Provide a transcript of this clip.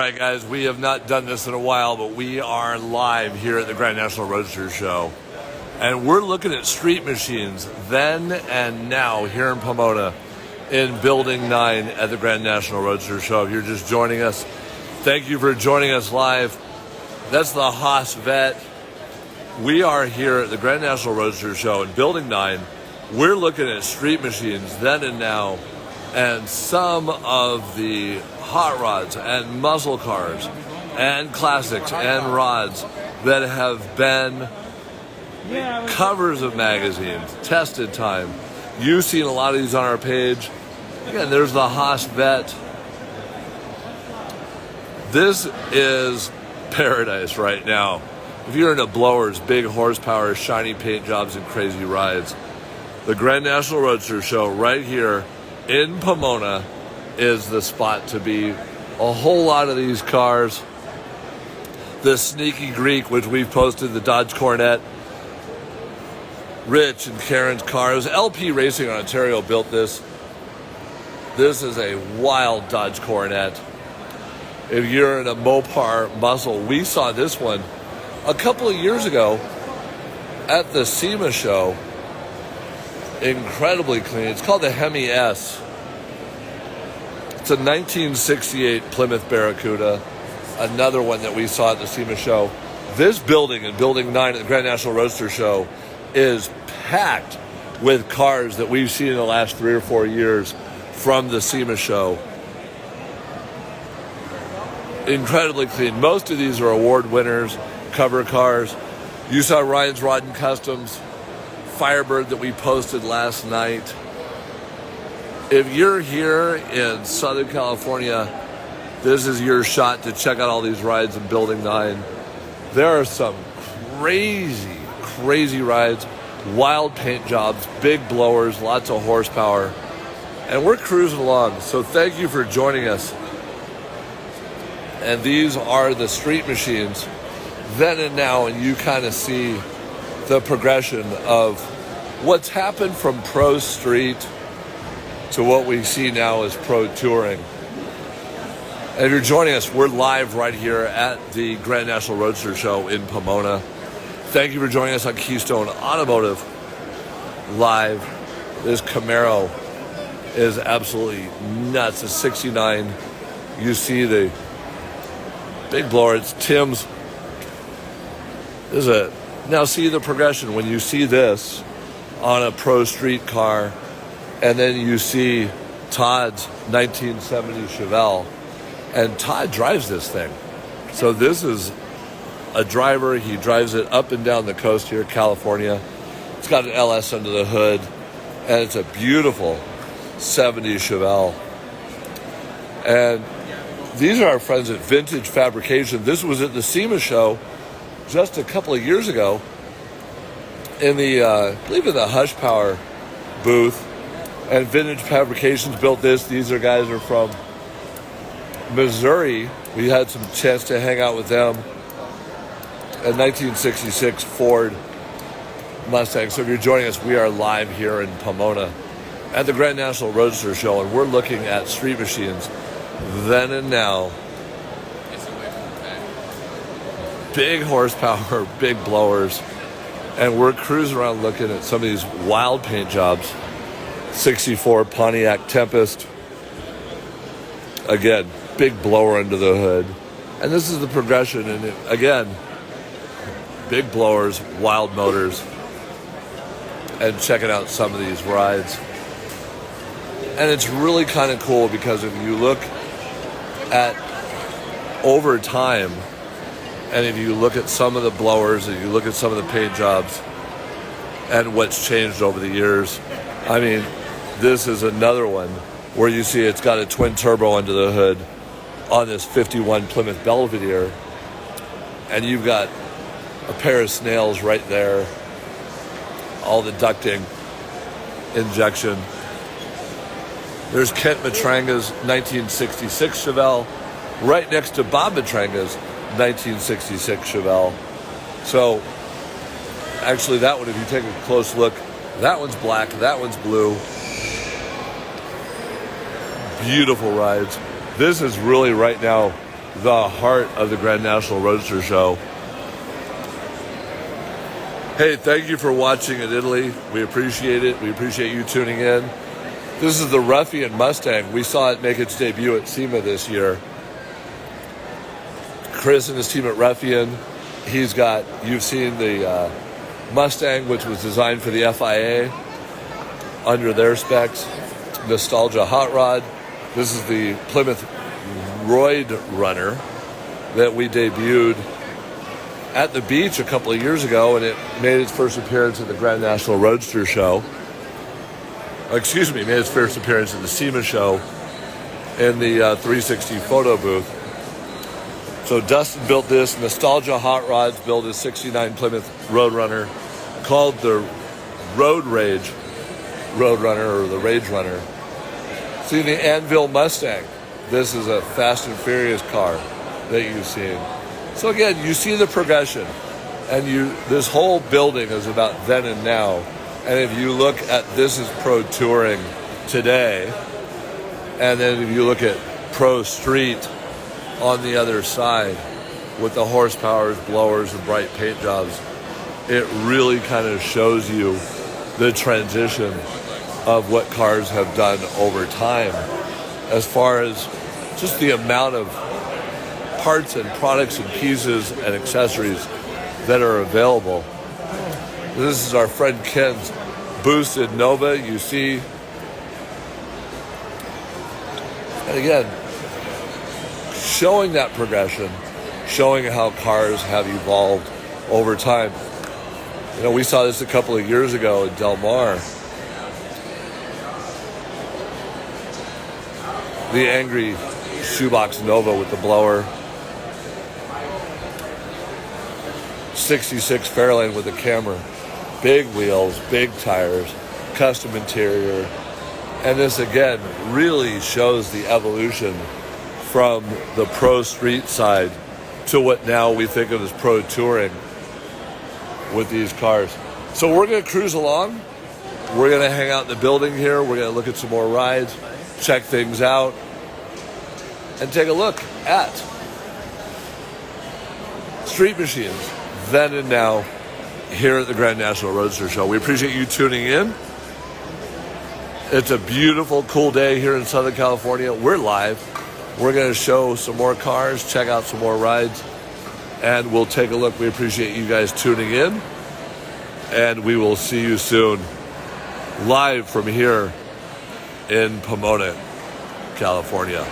All right, guys, we have not done this in a while, but we are live here at the Grand National Roadster Show. And we're looking at street machines then and now here in Pomona in Building 9 at the Grand National Roadster Show. If you're just joining us, thank you for joining us live. That's the Haas Vet. We are here at the Grand National Roadster Show in Building 9. We're looking at street machines then and now and some of the hot rods and muscle cars and classics and rods that have been covers of magazines, tested time. You've seen a lot of these on our page. Again, there's the Haas Vet. This is paradise right now. If you're into blowers, big horsepower, shiny paint jobs, and crazy rides, the Grand National Roadster Show right here in Pomona is the spot to be. A whole lot of these cars. The Sneaky Greek, which we've posted, the Dodge Coronet. Rich and Karen's cars. LP Racing in Ontario built this. This is a wild Dodge Coronet. If you're in a Mopar muscle, we saw this one a couple of years ago at the SEMA show. Incredibly clean. It's called the Hemi S. It's a 1968 Plymouth Barracuda. Another one that we saw at the SEMA show. This building in Building 9 at the Grand National Roadster Show is packed with cars that we've seen in the last 3 or 4 years from the SEMA show. Incredibly clean. Most of these are award winners, cover cars. You saw Ryan's Rod and Customs Firebird that we posted last night. If you're here in Southern California, this is your shot to check out all these rides in Building 9. There are some crazy rides, wild paint jobs, big blowers, lots of horsepower, and we're cruising along. So thank you for joining us. And these are the street machines then and now, and you kind of see the progression of what's happened from pro street to what we see now as pro touring. And if you're joining us, we're live right here at the Grand National Roadster Show in Pomona. Thank you for joining us on Keystone Automotive Live. This Camaro is absolutely nuts. It's 69. You see the big blower. It's Tim's. Now see the progression when you see this on a pro street car, and then you see Todd's 1970 Chevelle, and Todd drives this thing. So this is a driver. He drives it up and down the coast here, California. It's got an LS under the hood, and it's a beautiful 70 Chevelle. And these are our friends at Vintage Fabrication. This was at the SEMA show just a couple of years ago in the, I believe in the Hush Power booth. And Vintage Fabrications built this. These guys are from Missouri. We had some chance to hang out with them. A 1966 Ford Mustang. So if you're joining us, we are live here in Pomona at the Grand National Roadster Show, and we're looking at street machines then and now. Big horsepower, big blowers, and we're cruising around looking at some of these wild paint jobs. 64 Pontiac Tempest. Again, big blower under the hood. And this is the progression, and again, big blowers, wild motors, and checking out some of these rides. And it's really kind of cool because if you look at over time, and if you look at some of the blowers, and you look at some of the paint jobs and what's changed over the years, I mean, this is another one where you see it's got a twin turbo under the hood on this 51 Plymouth Belvedere, and you've got a pair of snails right there, all the ducting, injection. There's Kent Matranga's 1966 Chevelle right next to Bob Matranga's 1966 Chevelle. So actually that one, if you take a close look, that one's black, that one's blue. Beautiful rides. This is really right now the heart of the Grand National Roadster Show. Hey, thank you for watching in Italy. We appreciate it. We appreciate you tuning in. This is the Ruffian Mustang. We saw it make its debut at SEMA this year. Chris and his team at Ruffian, you've seen the Mustang, which was designed for the FIA under their specs. Nostalgia Hot Rod. This is the Plymouth Roid Runner that we debuted at the beach a couple of years ago, and it made its first appearance at the Grand National Roadster Show. Made its first appearance at the SEMA show in the 360 photo booth. So Dustin built this. Nostalgia Hot Rods built a 69 Plymouth Roadrunner called the Road Rage Roadrunner, or the Rage Runner. See the Anvil Mustang. This is a Fast and Furious car that you've seen. So again, you see the progression, and this whole building is about then and now. And if you look at This Is Pro Touring today, and then if you look at Pro Street on the other side with the horsepowers, blowers, and bright paint jobs, it really kind of shows you the transition of what cars have done over time as far as just the amount of parts and products and pieces and accessories that are available. This is our friend Ken's boosted Nova, you see. And again, showing that progression, showing how cars have evolved over time. You know, we saw this a couple of years ago in Del Mar. The angry shoebox Nova with the blower. 66 Fairlane with the camera. Big wheels, big tires, custom interior. And this, again, really shows the evolution from the pro street side to what now we think of as pro touring with these cars. So we're going to cruise along. We're going to hang out in the building here. We're going to look at some more rides, check things out, and take a look at Street Machines, then and now, here at the Grand National Roadster Show. We appreciate you tuning in. It's a beautiful, cool day here in Southern California. We're live. We're going to show some more cars, check out some more rides, and we'll take a look. We appreciate you guys tuning in, and we will see you soon, live from here in Pomona, California.